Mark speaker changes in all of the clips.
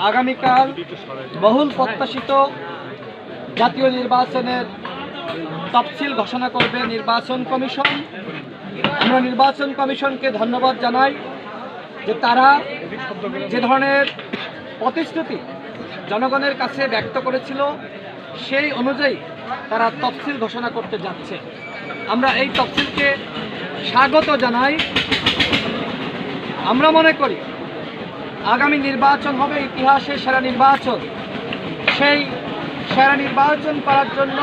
Speaker 1: আগামীকাল বহুল প্রত্যাশিত জাতীয় নির্বাচনের তফসিল ঘোষণা করবে নির্বাচন কমিশন। আমরা নির্বাচন কমিশনকে ধন্যবাদ জানাই যে তারা যে ধরনের প্রতিশ্রুতি জনগণের কাছে ব্যক্ত করেছিল সেই অনুযায়ী তারা তফসিল ঘোষণা করতে যাচ্ছে। আমরা এই তফসিলকে স্বাগত জানাই। আমরা মনে করি আগামী নির্বাচন হবে ইতিহাসের সেরা নির্বাচন। সেই সেরা নির্বাচন করার জন্য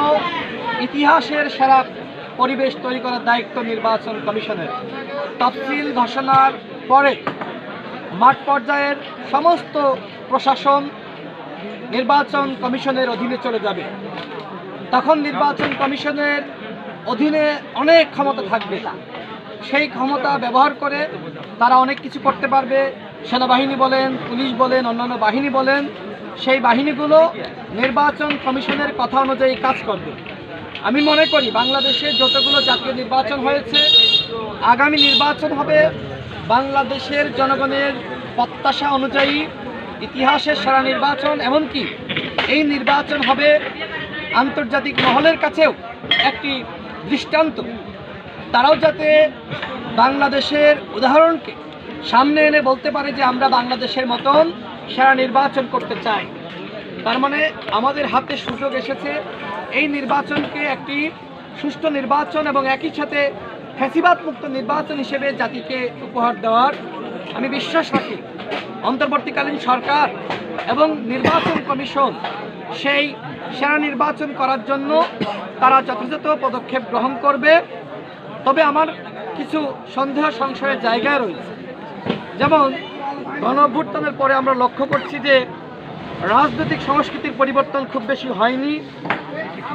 Speaker 1: ইতিহাসের সেরা পরিবেশ তৈরি করার দায়িত্ব নির্বাচন কমিশনের। তফসিল ঘোষণার পরে মাঠ পর্যায়ের সমস্ত প্রশাসন নির্বাচন কমিশনের অধীনে চলে যাবে। তখন নির্বাচন কমিশনের অধীনে অনেক ক্ষমতা থাকবে। সেই ক্ষমতা ব্যবহার করে তারা অনেক কিছু করতে পারবে। সেনাবাহিনী বলেন, পুলিশ বলেন, অন্যান্য বাহিনী বলেন, সেই বাহিনীগুলো নির্বাচন কমিশনের কথা অনুযায়ী কাজ করবে। আমি মনে করি বাংলাদেশে যতগুলো জাতীয় নির্বাচন হয়েছে, আগামী নির্বাচন হবে বাংলাদেশের জনগণের প্রত্যাশা অনুযায়ী ইতিহাসের সেরা নির্বাচন। এমনকি এই নির্বাচন হবে আন্তর্জাতিক মহলের কাছেও একটি দৃষ্টান্ত। তারাও যাতে বাংলাদেশের উদাহরণকে সামনে এনে বলতে পারে যে আমরা বাংলাদেশের মতন সেরা নির্বাচন করতে চাই। তার মানে আমাদের হাতে সুযোগ এসেছে এই নির্বাচনকে একটি সুষ্ঠু নির্বাচন এবং একই সাথে ফ্যাসিবাদ মুক্ত নির্বাচন হিসেবে জাতিকে উপহার দেওয়ার। আমি বিশ্বাস রাখি অন্তর্বর্তীকালীন সরকার এবং নির্বাচন কমিশন সেই সেরা নির্বাচন করার জন্য তারা যথাযথ পদক্ষেপ গ্রহণ করবে। তবে আমার কিছু সন্দেহ সংশয়ের জায়গায় রয়েছে। যেমন গণঅভ্যুত্থানের পরে আমরা লক্ষ্য করছি যে রাজনৈতিক সংস্কৃতির পরিবর্তন খুব বেশি হয়নি।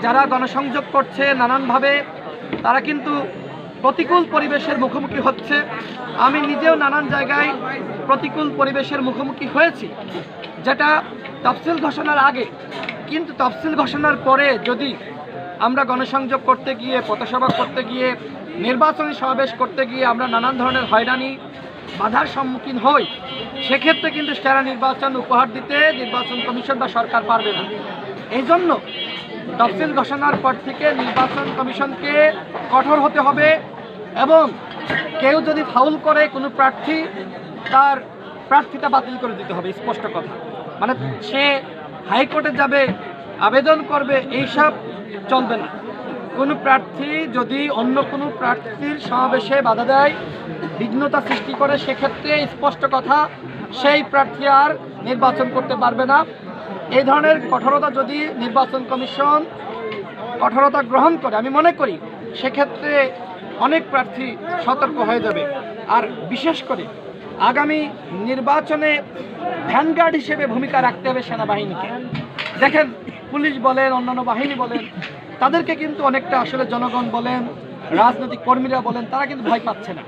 Speaker 1: যারা গণসংযোগ করছে নানানভাবে তারা কিন্তু প্রতিকূল পরিবেশের মুখোমুখি হচ্ছে। আমি নিজেও নানান জায়গায় প্রতিকূল পরিবেশের মুখোমুখি হয়েছি, যেটা তফসিল ঘোষণার আগে। কিন্তু তফসিল ঘোষণার পরে যদি আমরা গণসংযোগ করতে গিয়ে, পথসভা করতে গিয়ে, নির্বাচনী সমাবেশ করতে গিয়ে আমরা নানান ধরনের হয়রানি বাধার সম্মুখীন হই, সেক্ষেত্রে কিন্তু সেরা নির্বাচন উপহার দিতে নির্বাচন কমিশন বা সরকার পারবে না। এই জন্য তফসিল ঘোষণার পর থেকে নির্বাচন কমিশনকে কঠোর হতে হবে এবং কেউ যদি ফাউল করে কোনো প্রার্থী, তার প্রার্থীটা বাতিল করে দিতে হবে। স্পষ্ট কথা, মানে সে হাইকোর্টে যাবে, আবেদন করবে, এইসব চলবে না। কোনো প্রার্থী যদি অন্য কোনো প্রার্থীর সমাবেশে বাধা দেয়, বিঘ্নতা সৃষ্টি করে, সেক্ষেত্রে স্পষ্ট কথা সেই প্রার্থী আর নির্বাচন করতে পারবে না। এই ধরনের কঠোরতা যদি নির্বাচন কমিশন কঠোরতা গ্রহণ করে, আমি মনে করি সেক্ষেত্রে অনেক প্রার্থী সতর্ক হয়ে যাবে। আর বিশেষ করে আগামী নির্বাচনে ভ্যানগার্ড হিসেবে ভূমিকা রাখতে হবে সেনাবাহিনীকে। দেখেন, পুলিশ বলেন, অন্যান্য বাহিনী বলেন, তাদেরকে কিন্তু অনেকটা আসলে জনগণ বলেন, রাজনৈতিক কর্মীরা বলেন, তারা কিন্তু ভয় পাচ্ছে না।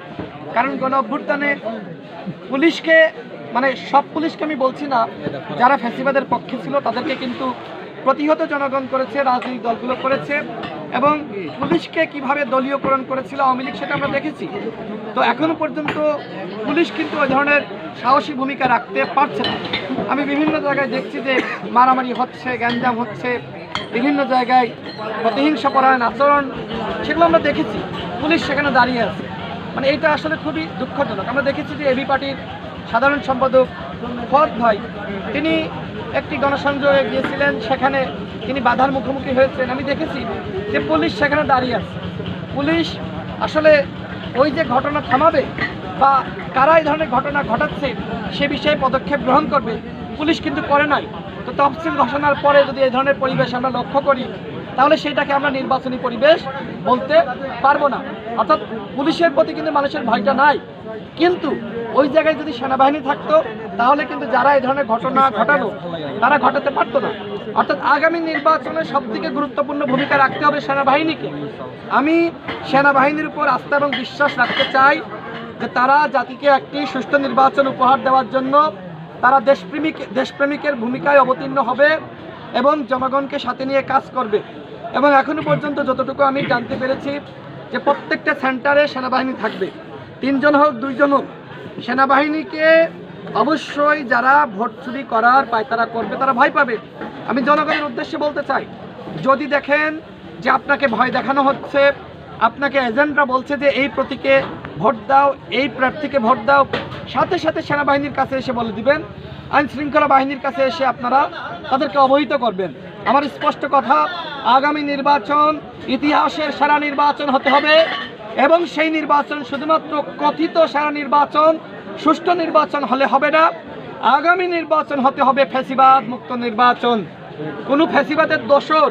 Speaker 1: কারণ গণঅভ্যুত্থানে পুলিশকে, মানে সব পুলিশকে আমি বলছি না, যারা ফ্যাসিবাদের পক্ষে ছিল তাদেরকে কিন্তু প্রতিহত জনগণ করেছে, রাজনৈতিক দলগুলো করেছে। এবং পুলিশকে কিভাবে দলীয়করণ করেছিল আওয়ামী লীগ, সেটা আমরা দেখেছি। তো এখনো পর্যন্ত পুলিশ কিন্তু ওই ধরনের সাহসী ভূমিকা রাখতে পারছে না। আমি বিভিন্ন জায়গায় দেখছি যে মারামারি হচ্ছে, গ্যাঞ্জাম হচ্ছে, বিভিন্ন জায়গায় প্রতিহিংসাপরায়ণ আচরণ, সেগুলো আমরা দেখেছি। পুলিশ সেখানে দাঁড়িয়ে আছে, মানে এইটা আসলে খুবই দুঃখজনক। আমরা দেখেছি যে এবি পার্টির সাধারণ সম্পাদক ফদ ভাই, তিনি একটি গণসংযোগে গিয়েছিলেন, সেখানে তিনি বাধার মুখোমুখি হয়েছেন। আমি দেখেছি যে পুলিশ সেখানে দাঁড়িয়ে আছে। পুলিশ আসলে ওই যে ঘটনা থামাবে বা কারা এই ধরনের ঘটনা ঘটাচ্ছে সে বিষয়ে পদক্ষেপ গ্রহণ করবে, পুলিশ কিন্তু করে নাই। তো তফসিল ঘোষণার পরে যদি এই ধরনের পরিবেশ আমরা লক্ষ্য করি, তাহলে সেটাকে আমরা নির্বাচনী পরিবেশ বলতে পারবো না। অর্থাৎ পুলিশের প্রতি কিন্তু মানুষের ভয়টা নাই। কিন্তু ওই জায়গায় যদি সেনাবাহিনী থাকতো, তাহলে কিন্তু যারা এই ধরনের ঘটনা ঘটানো তারা ঘটাতে পারতো না। অর্থাৎ আগামী নির্বাচনে সবথেকে গুরুত্বপূর্ণ ভূমিকা রাখতে হবে সেনাবাহিনীকে। আমি সেনাবাহিনীর উপর আস্থা এবং বিশ্বাস রাখতে চাই যে তারা জাতিকে একটি সুষ্ঠু নির্বাচন উপহার দেওয়ার জন্য তারা দেশপ্রেমিকের ভূমিকায় অবতীর্ণ হবে এবং জনগণকে সাথে নিয়ে কাজ করবে। এবং এখনো পর্যন্ত যতটুকু আমি জানতে পেরেছি যে প্রত্যেকটা সেন্টারে সেনাবাহিনী থাকবে, 3 জন হোক 2 জন হোক। সেনাবাহিনীকে অবশ্যই যারা ভোট চুরি করার পায়তারা করবে তারা ভয় পাবে। আমি জনগণের উদ্দেশ্যে বলতে চাই, যদি দেখেন যে আপনাকে ভয় দেখানো হচ্ছে, আপনাকে এজেন্টরা বলছে যে এই প্রতীকে ভোট দাও, এই প্রার্থীকে ভোট দাও, সাথে সাথে সেনাবাহিনীর কাছে এসে বলে দিবেন, আইন শৃঙ্খলা বাহিনীর কাছে এসে আপনারা তাদেরকে অবহিত করবেন। আমার স্পষ্ট কথা, আগামী নির্বাচন ইতিহাসের সেরা নির্বাচন হতে হবে এবং সেই নির্বাচন শুধুমাত্র কথিত সেরা নির্বাচন, সুষ্ঠু নির্বাচন হলে হবে না। আগামী নির্বাচন হতে হবে ফ্যাসিবাদ মুক্ত নির্বাচন। কোনো ফ্যাসিবাদের দোসর